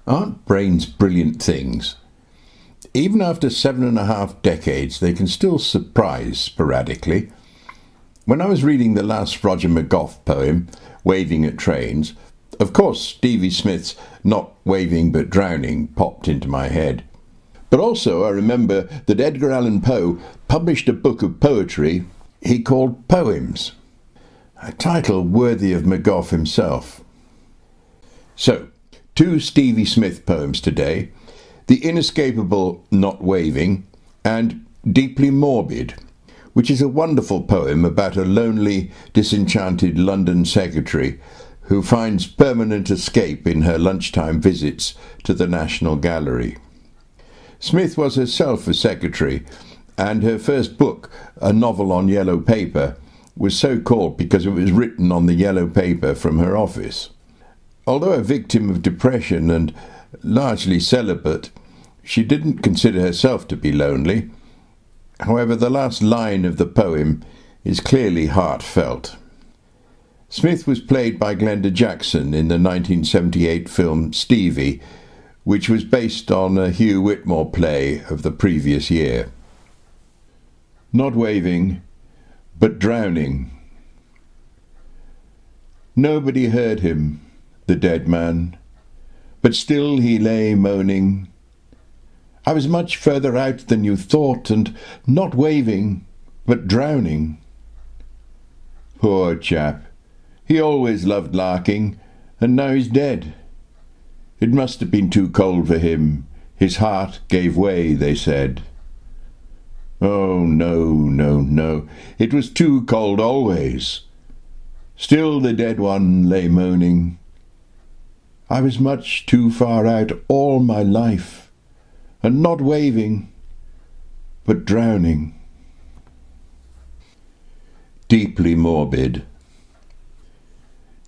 Aren't brains brilliant things? Even after 7.5 decades, they can still surprise sporadically. When I was reading the last Roger McGough poem, Waving at Trains, of course Stevie Smith's Not Waving but Drowning popped into my head. But also I remember that Edgar Allan Poe published a book of poetry he called Poems, a title worthy of McGough himself. So, 2 Stevie Smith poems today, the inescapable Not Waving and Deeply Morbid, which is a wonderful poem about a lonely, disenchanted London secretary who finds permanent escape in her lunchtime visits to the National Gallery. Smith was herself a secretary, and her first book, a novel on yellow paper, was so called because it was written on the yellow paper from her office. Although a victim of depression and largely celibate, she didn't consider herself to be lonely. However, the last line of the poem is clearly heartfelt. Smith was played by Glenda Jackson in the 1978 film Stevie, which was based on a Hugh Whitmore play of the previous year. Not waving, but drowning. Nobody heard him, the dead man, but still he lay moaning. I was much further out than you thought, and not waving, but drowning. Poor chap, he always loved larking, and now he's dead. It must have been too cold for him. His heart gave way, they said. Oh, no, no, no, it was too cold always. Still the dead one lay moaning. I was much too far out all my life, and not waving, but drowning. Deeply morbid.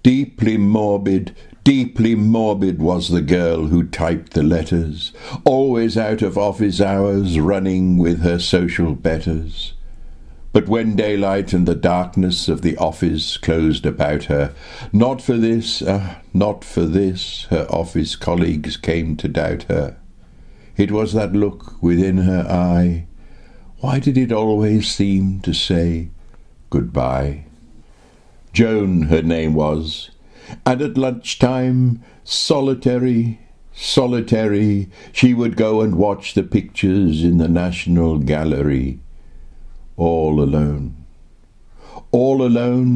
Deeply morbid, deeply morbid was the girl who typed the letters, always out of office hours, running with her social betters. But when daylight and the darkness of the office closed about her, not for this, her office colleagues came to doubt her. It was that look within her eye. Why did it always seem to say goodbye? Joan, her name was, and at lunchtime, solitary, she would go and watch the pictures in the National Gallery. All alone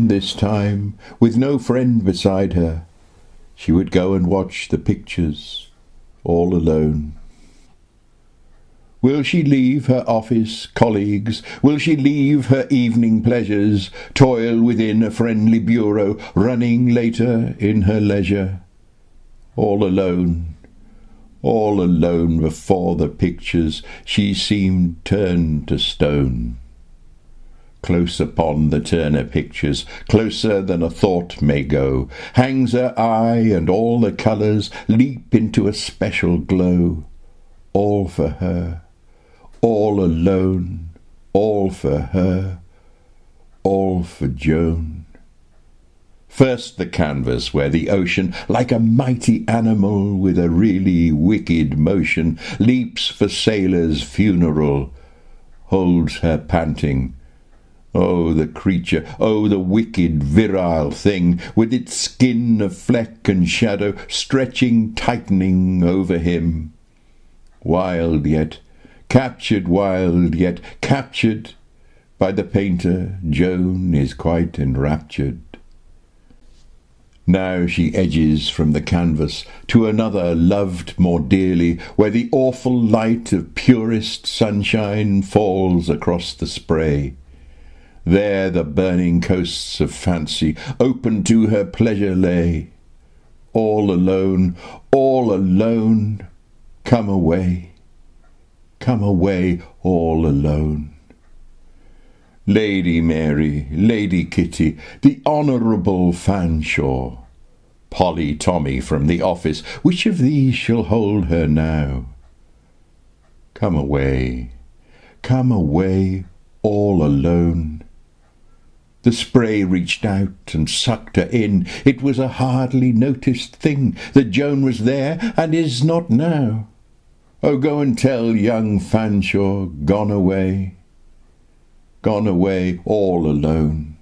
this time, with no friend beside her. She would go and watch the pictures, all alone. Will she leave her office colleagues? Will she leave her evening pleasures, toil within a friendly bureau, running later in her leisure? All alone before the pictures, she seemed turned to stone. Close upon the Turner pictures, closer than a thought may go, hangs her eye, and all the colours leap into a special glow. All for her, all alone, all for her, all for Joan. First the canvas where the ocean, like a mighty animal with a really wicked motion, leaps for sailor's funeral, holds her panting. Oh, the creature, oh, the wicked, virile thing, with its skin of fleck and shadow, stretching, tightening over him. Wild yet captured by the painter, Joan is quite enraptured. Now she edges from the canvas to another loved more dearly, where the awful light of purest sunshine falls across the spray. There the burning coasts of fancy open to her pleasure lay. All alone, come away all alone. Lady Mary, Lady Kitty, the Honourable Fanshawe, Polly Tommy from the office, which of these shall hold her now? Come away all alone. The spray reached out and sucked her in. It was a hardly noticed thing that Joan was there and is not now. Oh, go and tell young Fanshawe, gone away all alone.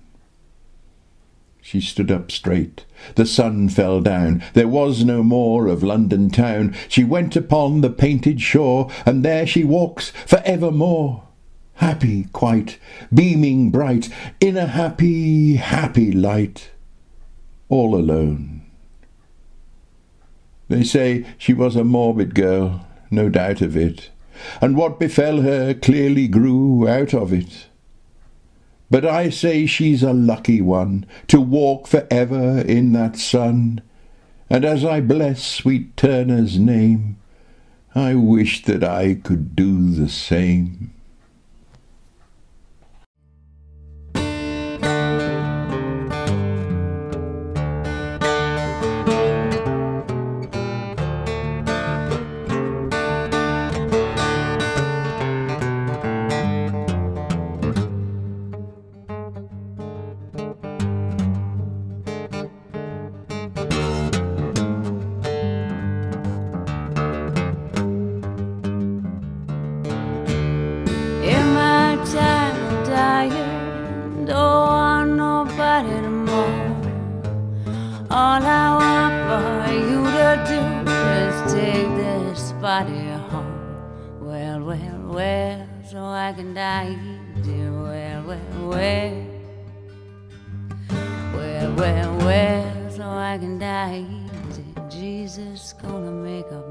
She stood up straight. The sun fell down. There was no more of London town. She went upon the painted shore, and there she walks for evermore. Happy quite, beaming bright, in a happy, happy light, all alone. They say she was a morbid girl, no doubt of it, and what befell her clearly grew out of it. But I say she's a lucky one to walk for ever in that sun, and as I bless sweet Turner's name, I wish that I could do the same. All I want for you to do is take this body home. Well, well, well, so I can die easy. Well, well, well. Well, well, well, so I can die easy. Jesus gonna make a